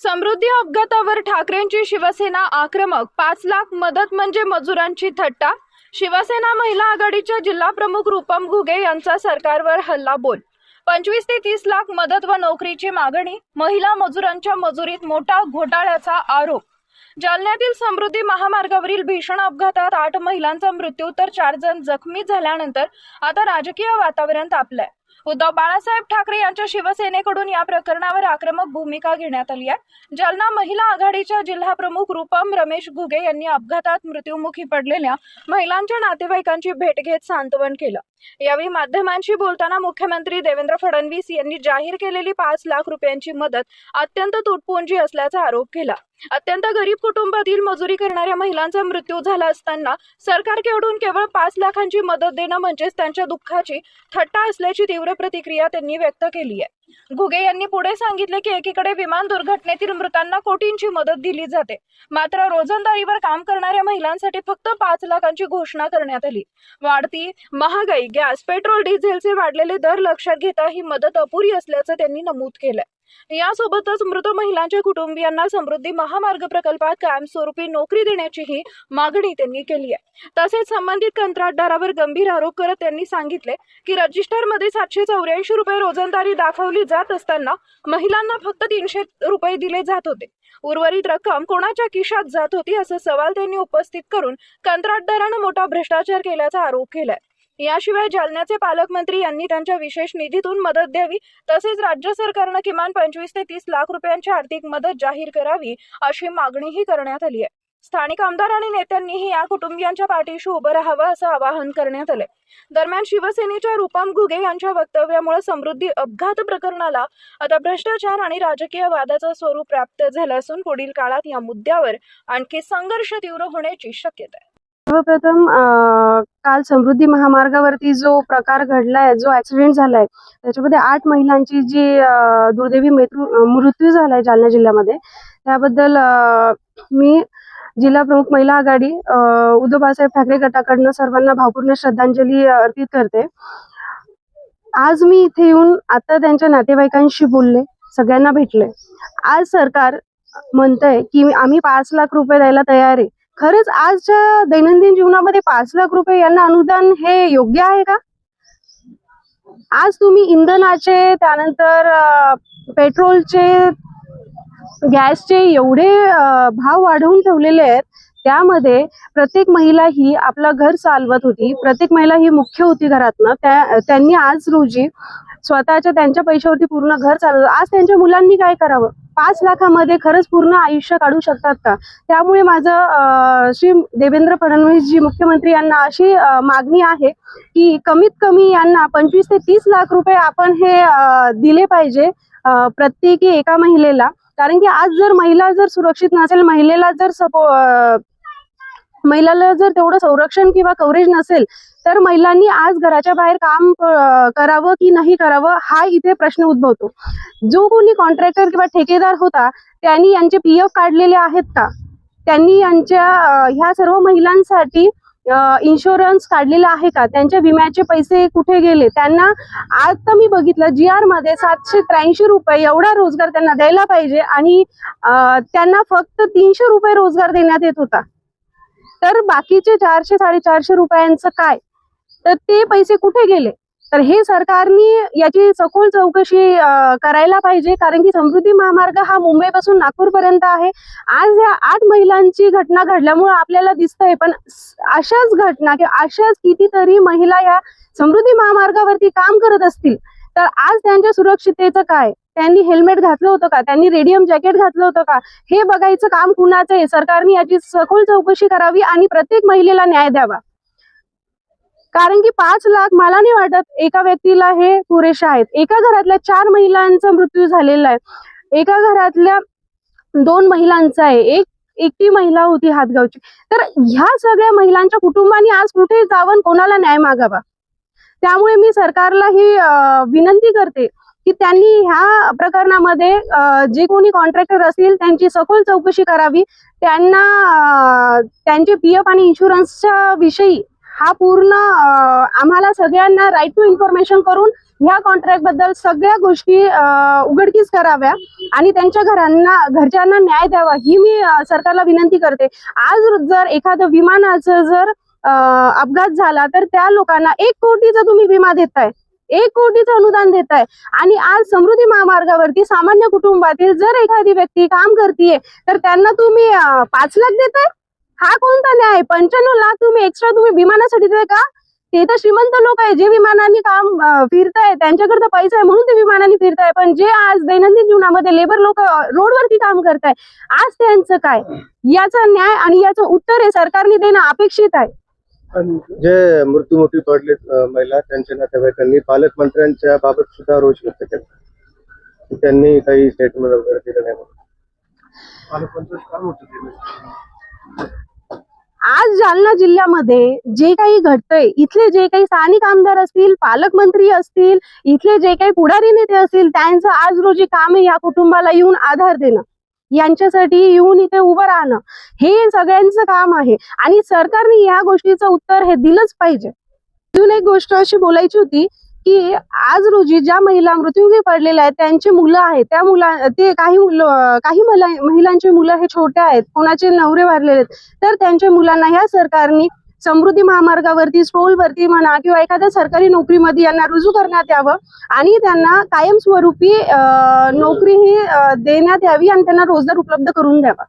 समृद्धी अपघातावर ठाकरेंची शिवसेना आक्रमक. 5 लाख मदत म्हणजे मजुरांची थट्टा. शिवसेना महिला आघाडीच्या जिल्हा प्रमुख रूपम घुगे यांचा सरकारवर हल्ला बोल. 25 ते 30 लाख मदत व नोकरीची मागणी. महिला मजुरांच्या मजुरीत मोठा घोटाळ्याचा आरोप. जालन्यातील समृद्धी महामार्गावरील भीषण अपघातात 8 महिलांचा मृत्यू तर 4 जण जखमी झाल्यानंतर आता राजकीय वातावरण तापलंय. उद्धव बाळासाहेब ठाकरे यांच्या शिवसेनेकडून या प्रकरणावर आक्रमक भूमिका घेण्यात आली आहे. जालना महिला आघाडीच्या जिल्हा प्रमुख रूपम रमेश घुगे यांनी अपघातात मृत्युमुखी पडलेल्या महिलांच्या नातेवाईकांची भेट घेत सांत्वन केलं. यावेळी माध्यमांशी बोलताना मुख्यमंत्री देवेंद्र फडणवीस यांनी जाहीर केलेली 5 लाख रुपयांची मदत अत्यंत तुटपुंजी असल्याचा आरोप केला. अत्यंत गरीब कुटुंबातील मजुरी करणाऱ्या महिलांचा मृत्यू झाला असताना सरकारकडून केवळ 5 लाखांची मदत देणं म्हणजेच त्यांच्या दुःखाची थट्टा असल्याची तीव्र प्रतिक्रिया त्यांनी व्यक्त केली आहे. घुगे यांनी पुढे सांगितले की एकीकडे विमान दुर्घटनेतील मृतांना कोटींची मदत दिली जाते, मात्र रोजंदारीवर काम करणाऱ्या महिलांसाठी फक्त 5 लाखांची घोषणा करण्यात आली. वाढती महागाई, गॅस, पेट्रोल, डिझेलचे वाढलेले दर लक्षात घेता ही मदत अपुरी असल्याचं त्यांनी नमूद केलं. यासोबतच मृत महिलांच्या कुटुंबियांना समृद्धी महामार्ग प्रकल्पात कायमस्वरूपी नोकरी देण्याचीही मागणी त्यांनी केली आहे. तसेच संबंधित कंत्राटदारावर गंभीर आरोप करत त्यांनी सांगितले की रजिस्टरमध्ये 784 रुपये रोजंदारी दाखवली जात असताना महिलांना फक्त 300 रुपये दिले जात होते. उर्वरित रक्कम कोणाच्या खिशात जात होती असा सवाल त्यांनी उपस्थित करून कंत्राटदारानं मोठा भ्रष्टाचार केल्याचा आरोप केलाय. याशिवाय जालन्याचे पालकमंत्री यांनी त्यांच्या विशेष निधीतून मदत द्यावी, तसेच राज्य सरकारनं किमान 25 ते 30 लाख रुपयांची आर्थिक मदत जाहीर करावी अशी मागणीही करण्यात आली आहे. स्थानिक आमदार आणि नेत्यांनीही या कुटुंबियांच्या पाठीशी उभं राहावं असं आवाहन करण्यात आलंय. दरम्यान शिवसेनेच्या रूपम घुगे यांच्या वक्तव्यामुळे समृद्धी अपघात प्रकरणाला आता भ्रष्टाचार आणि राजकीय वादाचं स्वरूप प्राप्त झालं असून पुढील काळात या मुद्द्यावर आणखी संघर्ष तीव्र होण्याची शक्यता आहे. सर्वप्रथम काल समृद्धी महामार्गावरती जो प्रकार घडलाय, जो ऍक्सिडेंट झालाय, त्याच्यामध्ये 8 महिलांची जी दुर्दैवी मृत्यू झालाय जालना जिल्ह्यामध्ये, त्याबद्दल मी जिल्हा प्रमुख महिला आघाडी उद्धव बाळासाहेब ठाकरे गटाकडनं सर्वांना भावपूर्ण श्रद्धांजली अर्पित करते. आज मी इथे येऊन आता त्यांच्या नातेवाईकांशी बोलले, सगळ्यांना भेटले. आज सरकार म्हणतंय की आम्ही 5 लाख रुपये द्यायला तयार आहे. खरंच आजच्या दैनंदिन जीवनामध्ये 5 लाख रुपये यांना अनुदान हे योग्य आहे का? आज तुम्ही इंधनाचे, त्यानंतर पेट्रोलचे, गॅसचे एवढे भाव वाढवून ठेवलेले आहेत. त्यामध्ये प्रत्येक महिला ही आपलं घर चालवत होती, प्रत्येक महिला ही मुख्य होती घरातनं. त्यांनी आज रोजी स्वतःच्या त्यांच्या पैशावरती पूर्ण घर चालवलं. आज त्यांच्या मुलांनी काय करावं? 5 लाखामध्ये खरंच पूर्ण आयुष्य काढू शकतात का? त्यामुळे माझं श्री देवेंद्र फडणवीस जी मुख्यमंत्री यांना अशी मागणी आहे की कमीत कमी यांना 25 ते 30 लाख रुपये आपण हे दिले पाहिजे प्रत्येकी एका महिलेला. कारण की आज जर महिला जर सुरक्षित नसेल, महिलाला जर तेवढं संरक्षण किंवा कव्हरेज नसेल, तर महिलांनी आज घराच्या बाहेर काम करावं की नाही करावं हा इथे प्रश्न उद्भवतो. जो कोणी कॉन्ट्रॅक्टर किंवा ठेकेदार होता त्यांनी यांचे PF काढलेले आहेत का? त्यांनी यांच्या ह्या सर्व महिलांसाठी इन्शुरन्स काढलेला आहे का? त्यांच्या विम्याचे पैसे कुठे गेले? त्यांना आता मी बघितलं GR मध्ये 783 रुपये एवढा रोजगार त्यांना द्यायला पाहिजे आणि त्यांना फक्त 300 रुपये रोजगार देण्यात येत होता. तर बाकीचे 400-450 रुपयांचं काय? तर ते पैसे कुठे गेले? तर हे सरकारने याची सखोल चौकशी करायला पाहिजे. कारण की समृद्धी महामार्ग हा मुंबईपासून नागपूरपर्यंत आहे. आज या 8 महिलांची घटना घडल्यामुळे आपल्याला दिसतंय, पण अशाच घटना किंवा अशाच कितीतरी महिला या समृद्धी महामार्गावरती काम करत असतील, तर आज त्यांच्या सुरक्षिततेचं काय? त्यांनी हेल्मेट घातलं होतं का? त्यांनी रेडियम जॅकेट घातलं होतं का? हे बघायचं काम कुणाचं आहे? सरकारने याची सखोल चौकशी करावी आणि प्रत्येक महिलेला न्याय द्यावा. कारण की 5 लाख मला नाही वाटत एका व्यक्तीला हे पुरेसे आहेत. एका घरातल्या 4 महिलांचा मृत्यू झालेला आहे, एका घरातल्या 2 महिलांचा आहे, एकटी महिला होती हातगावची. तर ह्या सगळ्या महिलांच्या कुटुंबांनी आज कुठे जावं, कोणाला न्याय मागावा? त्यामुळे मी सरकारला ही विनंती करते की त्यांनी ह्या प्रकरणामध्ये जे कोणी कॉन्ट्रॅक्टर असतील त्यांची सखोल चौकशी करावी. त्यांना त्यांचे PF आणि इन्शुरन्सच्या विषयी हा पूर्ण आम्हाला सगळ्यांना राईट टू इन्फॉर्मेशन करून ह्या कॉन्ट्रॅक्ट बद्दल सगळ्या गोष्टी उघडकीस कराव्या आणि त्यांच्या घरच्यांना न्याय द्यावा ही मी सरकारला विनंती करते. आज जर एखादं विमानाचं जर अपघात झाला तर त्या लोकांना 1 कोटीचा तुम्ही विमा देताय, 1 कोटीचं अनुदान देताय आणि आज समृद्धी महामार्गावरती सामान्य कुटुंबातील जर एखादी व्यक्ती काम करतीये तर त्यांना तुम्ही 5 लाख देताय. हा कोणता न्याय? 95 लाख तुम्ही एक्स्ट्रा तुम्ही विमानासाठी देताय का? ते तर श्रीमंत लोक आहे जे विमानाने काम फिरताय, त्यांच्याकडे पैसा आहे म्हणून ते विमानाने फिरताय. पण जे आज दैनंदिन जीवनामध्ये लेबर लोक रोडवरती काम करताय, आज त्यांचं काय? याचा न्याय आणि याचं उत्तर हे सरकारने देणं अपेक्षित आहे. जे मृत्युमुखी पडले महिला त्यांच्या नातेवाईकांनी पालकमंत्र्यांच्या बाबत सुद्धा रोष व्यक्त केला. त्यांनी काही स्टेटमेंट वगैरे दिलं नाही. पालकमंत्री काय म्हणतात? आज जालना जिल्ह्यामध्ये जे काही घडतंय, इथले जे काही स्थानिक आमदार असतील, पालकमंत्री असतील, इथले जे काही पुढारी नेते असतील, त्यांचं आज रोजी काम आहे या कुटुंबाला येऊन आधार देणं, यांच्यासाठी येऊन इथे उभं राहणं, हे सगळ्यांचं काम आहे आणि सरकारने या गोष्टीचं उत्तर हे दिलंच पाहिजे. अजून एक गोष्ट अशी बोलायची होती की आज रोजी ज्या महिला मृत्युमुखी पडलेल्या आहेत त्यांची मुलं आहेत, काही महिलांची मुलं हे छोटे आहेत, कोणाचे नवरे वारलेले आहेत, तर त्यांच्या मुलांना ह्या सरकारने समृद्धी महामार्गावरती, स्टोलवरती म्हणा किंवा एखाद्या सरकारी नोकरीमध्ये यांना रुजू करण्यात यावं आणि त्यांना कायमस्वरूपी नोकरी ही देण्यात यावी आणि त्यांना रोजगार उपलब्ध करून द्यावा.